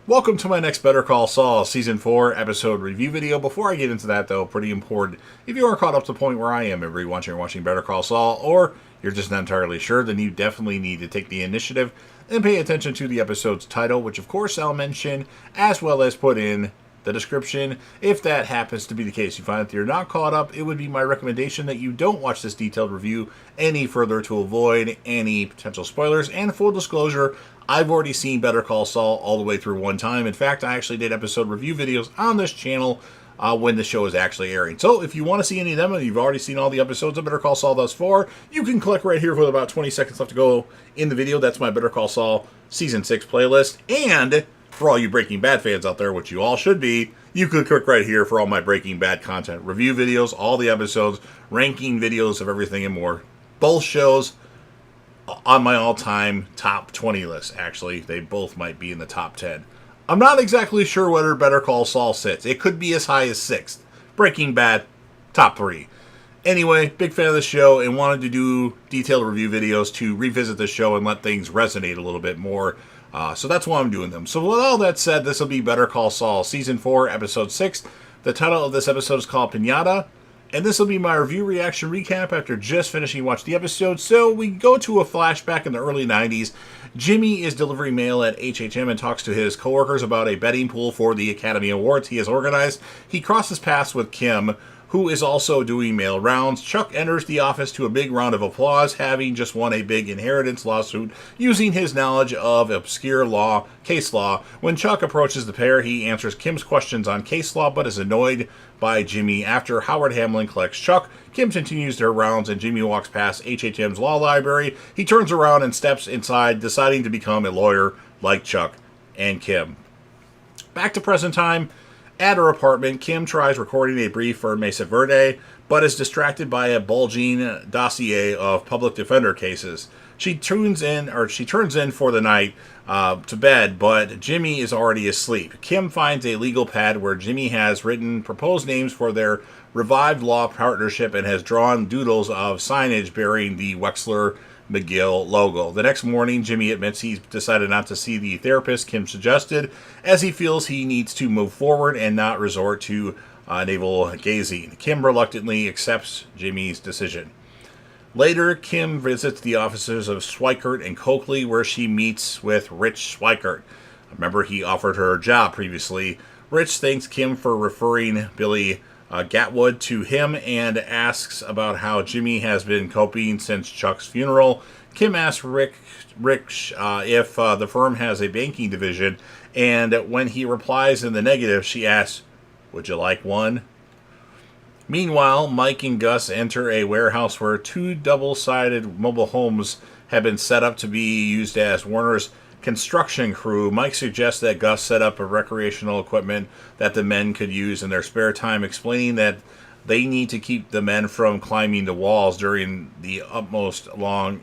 Welcome to my next Better Call Saul Season 4 episode review video. Before I get into that, though, pretty important, if you are caught up to the point where I am every once you're watching Better Call Saul, or you're just not entirely sure, then you definitely need to take the initiative and pay attention to the episode's title, which of course I'll mention, as well as put in the description. If that happens to be the case, you find that you're not caught up, it would be my recommendation that you don't watch this detailed review any further to avoid any potential spoilers. And full disclosure, I've already seen Better Call Saul all the way through one time. In fact, I actually did episode review videos on this channel when the show is actually airing. So if you want to see any of them and you've already seen all the episodes of Better Call Saul thus far, you can click right here with about 20 seconds left to go in the video. That's my Better Call Saul Season 6 playlist. And for all you Breaking Bad fans out there, which you all should be, you could click right here for all my Breaking Bad content. Review videos, all the episodes, ranking videos of everything and more. Both shows on my all-time top 20 list, actually. They both might be in the top 10. I'm not exactly sure whether Better Call Saul sits. It could be as high as 6th. Breaking Bad, top 3. Anyway, big fan of the show and wanted to do detailed review videos to revisit the show and let things resonate a little bit more. So that's why I'm doing them. So with all that said, this will be Better Call Saul Season 4, Episode 6. The title of this episode is called Piñata. And this will be my review reaction recap after just finishing watching the episode. So we go to a flashback in the early 90s. Jimmy is delivering mail at HHM and talks to his coworkers about a betting pool for the Academy Awards he has organized. He crosses paths with Kim, who is also doing mail rounds. Chuck enters the office to a big round of applause, having just won a big inheritance lawsuit using his knowledge of obscure case law. When Chuck approaches the pair, he answers Kim's questions on case law, but is annoyed by Jimmy. After Howard Hamlin collects Chuck, Kim continues their rounds and Jimmy walks past HHM's law library. He turns around and steps inside, deciding to become a lawyer like Chuck and Kim. Back to present time. At her apartment, Kim tries recording a brief for Mesa Verde, but is distracted by a bulging dossier of public defender cases. She turns in for the night to bed, but Jimmy is already asleep. Kim finds a legal pad where Jimmy has written proposed names for their revived law partnership and has drawn doodles of signage bearing the Wexler McGill logo. The next morning, Jimmy admits he's decided not to see the therapist Kim suggested, as he feels he needs to move forward and not resort to navel gazing. Kim reluctantly accepts Jimmy's decision. Later, Kim visits the offices of Schweikert and Coakley, where she meets with Rich Schweikert. Remember, he offered her a job previously. Rich thanks Kim for referring Billy Gatwood to him and asks about how Jimmy has been coping since Chuck's funeral. Kim asks Rick if the firm has a banking division, and when he replies in the negative, she asks, "Would you like one?" Meanwhile, Mike and Gus enter a warehouse where two double-sided mobile homes have been set up to be used as Warner's construction crew. Mike suggests that Gus set up a recreational equipment that the men could use in their spare time, explaining that they need to keep the men from climbing the walls during the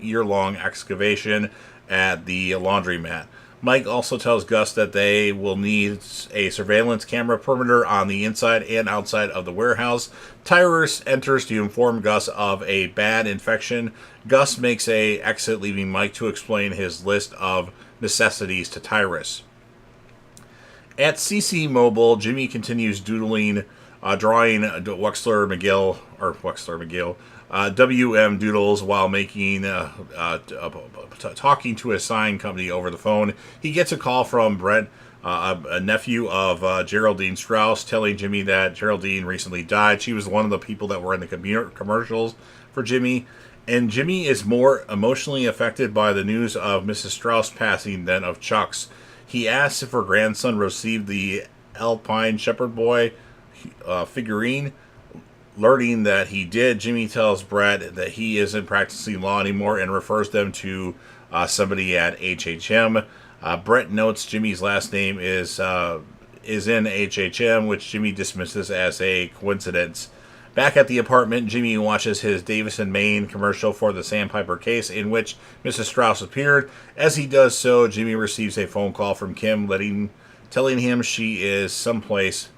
year-long excavation at the laundromat. Mike also tells Gus that they will need a surveillance camera perimeter on the inside and outside of the warehouse. Tyrus enters to inform Gus of a bad infection. Gus makes an exit, leaving Mike to explain his list of necessities to Tyrus. At CC Mobile, Jimmy continues doodling, drawing Wexler McGill, WM doodles while talking to a sign company over the phone. He gets a call from Brett, a nephew of Geraldine Strauss, telling Jimmy that Geraldine recently died. She was one of the people that were in the commercials for Jimmy. And Jimmy is more emotionally affected by the news of Mrs. Strauss passing than of Chuck's. He asks if her grandson received the Alpine Shepherd Boy figurine. Learning that he did, Jimmy tells Brett that he isn't practicing law anymore and refers them to somebody at HHM. Brett notes Jimmy's last name is in HHM, which Jimmy dismisses as a coincidence. Back at the apartment, Jimmy watches his Davison, Maine commercial for the Sandpiper case in which Mrs. Strauss appeared. As he does so, Jimmy receives a phone call from Kim telling him she is someplace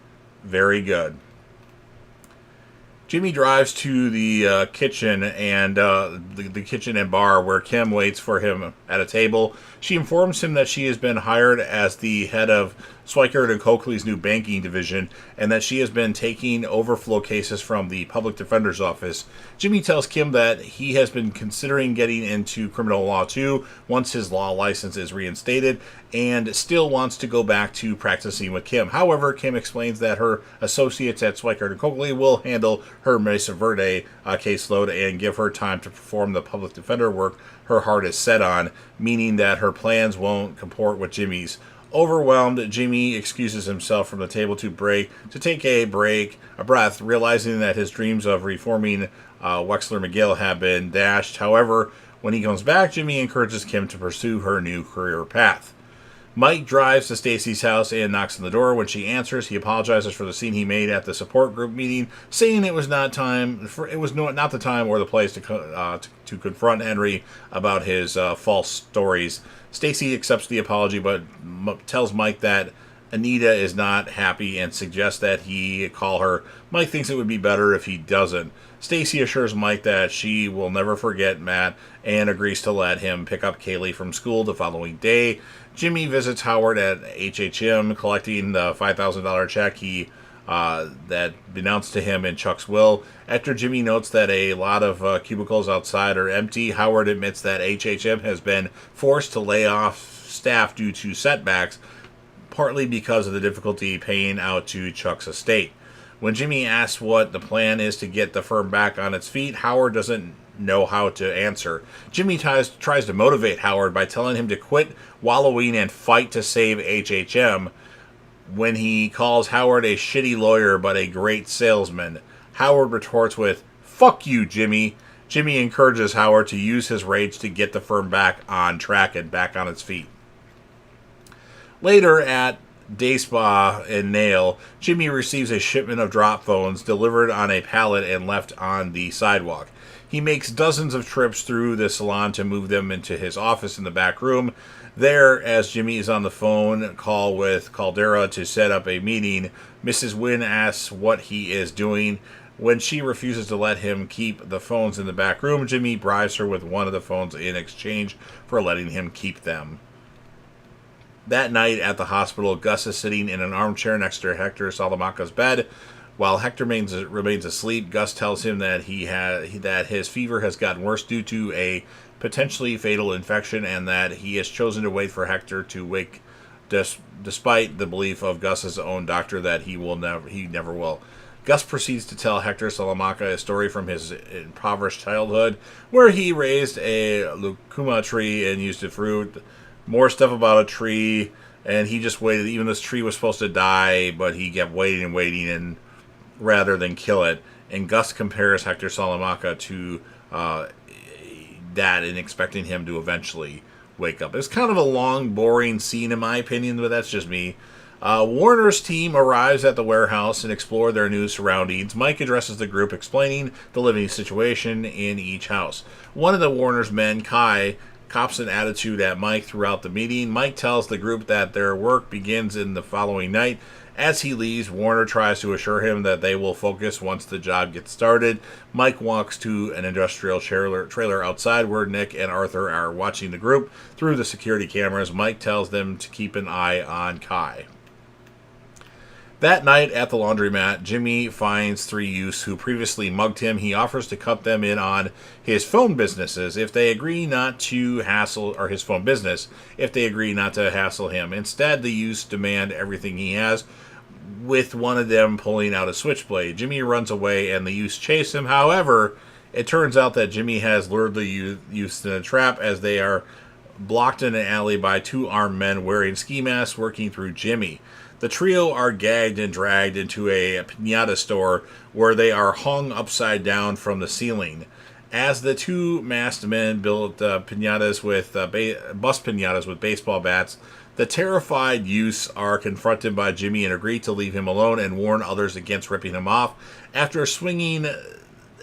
very good. Jimmy drives to the kitchen and the kitchen and bar where Kim waits for him at a table. She informs him that she has been hired as the head of Swikert and Coakley's new banking division, and that she has been taking overflow cases from the public defender's office. Jimmy tells Kim that he has been considering getting into criminal law too once his law license is reinstated, and still wants to go back to practicing with Kim. However, Kim explains that her associates at Swikert and Coakley will handle her Mesa Verde caseload and give her time to perform the public defender work her heart is set on, meaning that her plans won't comport with Jimmy's. Overwhelmed, Jimmy excuses himself from the table to take a breath, realizing that his dreams of reforming Wexler McGill have been dashed. However, when he comes back, Jimmy encourages Kim to pursue her new career path. Mike drives to Stacy's house and knocks on the door. When she answers, he apologizes for the scene he made at the support group meeting, saying it was not the time or the place to confront Henry about his false stories. Stacy accepts the apology, but tells Mike that Anita is not happy and suggests that he call her. Mike thinks it would be better if he doesn't. Stacy assures Mike that she will never forget Matt and agrees to let him pick up Kaylee from school the following day. Jimmy visits Howard at HHM, collecting the $5,000 check that announced to him in Chuck's will. After Jimmy notes that a lot of cubicles outside are empty, Howard admits that HHM has been forced to lay off staff due to setbacks, partly because of the difficulty paying out to Chuck's estate. When Jimmy asks what the plan is to get the firm back on its feet, Howard doesn't know how to answer. Jimmy tries to motivate Howard by telling him to quit wallowing and fight to save HHM. When he calls Howard a shitty lawyer but a great salesman, Howard retorts with, "Fuck you, Jimmy." Jimmy encourages Howard to use his rage to get the firm back on track and back on its feet. Later at Day Spa in Nail, Jimmy receives a shipment of drop phones delivered on a pallet and left on the sidewalk. He makes dozens of trips through the salon to move them into his office in the back room. There, as Jimmy is on the phone call with Caldera to set up a meeting, Mrs. Wynn asks what he is doing. When she refuses to let him keep the phones in the back room, Jimmy bribes her with one of the phones in exchange for letting him keep them. That night at the hospital, Gus is sitting in an armchair next to Hector Salamanca's bed. While Hector remains asleep, Gus tells him that that his fever has gotten worse due to a potentially fatal infection, and that he has chosen to wait for Hector to wake, despite the belief of Gus's own doctor that he never will. Gus proceeds to tell Hector Salamanca a story from his impoverished childhood, where he raised a lucuma tree and used it fruit. More stuff about a tree, and he just waited. Even this tree was supposed to die, but he kept waiting and waiting, and rather than kill it. And Gus compares Hector Salamanca to that and expecting him to eventually wake up. It's kind of a long, boring scene in my opinion, but that's just me. Warner's team arrives at the warehouse and explore their new surroundings. Mike addresses the group, explaining the living situation in each house. One of the Warner's men, Kai, cops an attitude at Mike throughout the meeting. Mike tells the group that their work begins in the following night. As he leaves, Warner tries to assure him that they will focus once the job gets started. Mike walks to an industrial trailer outside where Nick and Arthur are watching the group through the security cameras. Mike tells them to keep an eye on Kai. That night at the laundromat, Jimmy finds three youths who previously mugged him. He offers to cut them in on his phone businesses if they agree not to hassle, or his phone business, if they agree not to hassle him. Instead, the youths demand everything he has, with one of them pulling out a switchblade. Jimmy runs away and the youths chase him. However, it turns out that Jimmy has lured the youths in a trap, as they are blocked in an alley by two armed men wearing ski masks working through Jimmy. The trio are gagged and dragged into a Piñata store where they are hung upside down from the ceiling. As the two masked men build bust piñatas with baseball bats, the terrified youths are confronted by Jimmy and agree to leave him alone and warn others against ripping him off. After swinging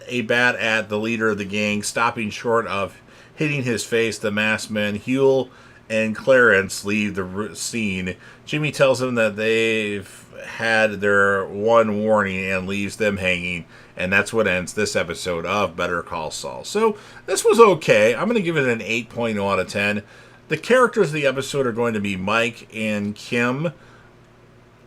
a bat at the leader of the gang, stopping short of hitting his face, the masked men heal and Clarence leave the scene, Jimmy tells them that they've had their one warning and leaves them hanging. And that's what ends this episode of Better Call Saul. So this was okay. I'm going to give it an 8.0 out of 10. The characters of the episode are going to be Mike and Kim,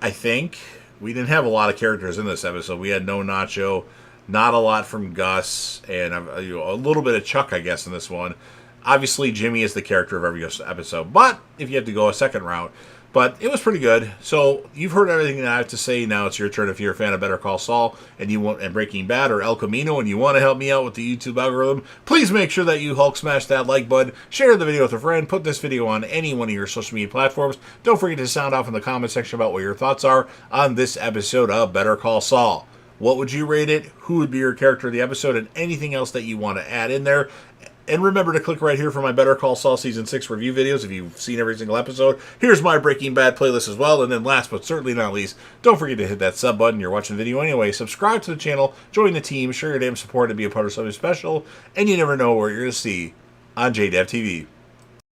I think. We didn't have a lot of characters in this episode. We had no Nacho, not a lot from Gus, and a little bit of Chuck, I guess, in this one. Obviously, Jimmy is the character of every episode, but if you have to go a second route. But it was pretty good. So you've heard everything that I have to say. Now it's your turn. If you're a fan of Better Call Saul and Breaking Bad or El Camino, and you want to help me out with the YouTube algorithm, please make sure that you Hulk smash that like button, share the video with a friend, put this video on any one of your social media platforms. Don't forget to sound off in the comment section about what your thoughts are on this episode of Better Call Saul. What would you rate it? Who would be your character of the episode? And anything else that you want to add in there. And remember to click right here for my Better Call Saul Season 6 review videos if you've seen every single episode. Here's my Breaking Bad playlist as well. And then last but certainly not least, don't forget to hit that sub button. You're watching the video anyway. Subscribe to the channel, join the team, show your damn support to be a part of something special. And you never know what you're going to see on JDev TV.